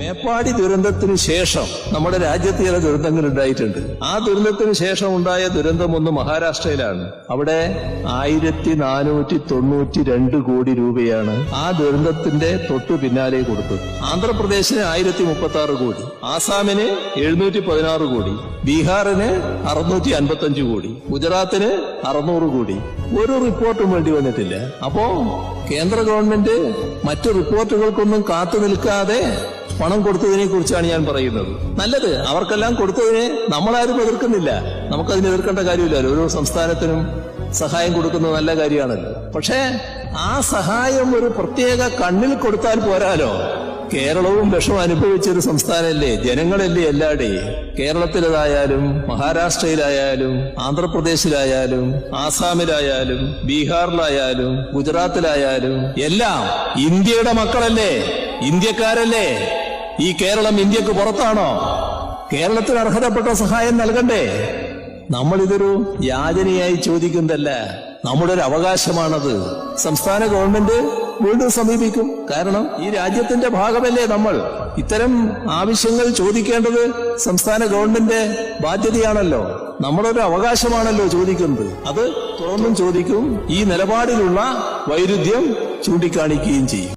മേപ്പാടി ദുരന്തത്തിന് ശേഷം നമ്മുടെ രാജ്യത്ത് ചില ദുരന്തങ്ങൾ ഉണ്ടായിട്ടുണ്ട്. ആ ദുരന്തത്തിന് ശേഷം ഉണ്ടായ ദുരന്തം ഒന്ന് മഹാരാഷ്ട്രയിലാണ്. അവിടെ 1492 കോടി രൂപയാണ് ആ ദുരന്തത്തിന്റെ തൊട്ടു പിന്നാലെ കൊടുത്തത്. ആന്ധ്രാപ്രദേശിന് 1036 കോടി, ആസാമിന് 716 കോടി, ബീഹാറിന് 655 കോടി, ഗുജറാത്തിന് 600 കോടി. ഒരു റിപ്പോർട്ടും വേണ്ടി വന്നിട്ടില്ല. അപ്പോ കേന്ദ്ര ഗവൺമെന്റ് മറ്റു റിപ്പോർട്ടുകൾക്കൊന്നും കാത്തു നിൽക്കാതെ പണം കൊടുത്തതിനെ കുറിച്ചാണ് ഞാൻ പറയുന്നത്. നല്ലത്, അവർക്കെല്ലാം കൊടുത്തതിനെ നമ്മളാരും എതിർക്കുന്നില്ല. നമുക്കതിന് എതിർക്കേണ്ട കാര്യമില്ലല്ലോ. ഓരോ സംസ്ഥാനത്തിനും സഹായം കൊടുക്കുന്നത് നല്ല കാര്യമാണല്ലോ. പക്ഷേ ആ സഹായം ഒരു പ്രത്യേക കണ്ണിൽ കൊടുത്താൽ പോരാലോ. കേരളവും വിഷം അനുഭവിച്ചൊരു സംസ്ഥാനമല്ലേ, ജനങ്ങളല്ലേ എല്ലാടെയും. കേരളത്തിലേതായാലും മഹാരാഷ്ട്രയിലായാലും ആന്ധ്രാപ്രദേശിലായാലും ആസാമിലായാലും ബീഹാറിലായാലും ഗുജറാത്തിലായാലും എല്ലാം ഇന്ത്യയുടെ മക്കളല്ലേ, ഇന്ത്യക്കാരല്ലേ. ഈ കേരളം ഇന്ത്യക്ക് പുറത്താണോ? കേരളത്തിന് അർഹതപ്പെട്ട സഹായം നൽകണ്ടേ? നമ്മളിതൊരു യാചനയായി ചോദിക്കുന്നതല്ല, നമ്മുടെ ഒരു അവകാശമാണത്. സംസ്ഥാന ഗവൺമെന്റ് വീണ്ടും സമീപിക്കും. കാരണം ഈ രാജ്യത്തിന്റെ ഭാഗമല്ലേ നമ്മൾ. ഇത്തരം ആവശ്യങ്ങൾ ചോദിക്കേണ്ടത് സംസ്ഥാന ഗവൺമെന്റ് ബാധ്യതയാണല്ലോ. നമ്മളൊരു അവകാശമാണല്ലോ ചോദിക്കുന്നത്. അത് തുറന്നും ചോദിക്കും. ഈ നിലപാടിലുള്ള വൈരുദ്ധ്യം ചൂണ്ടിക്കാണിക്കുകയും ചെയ്യും.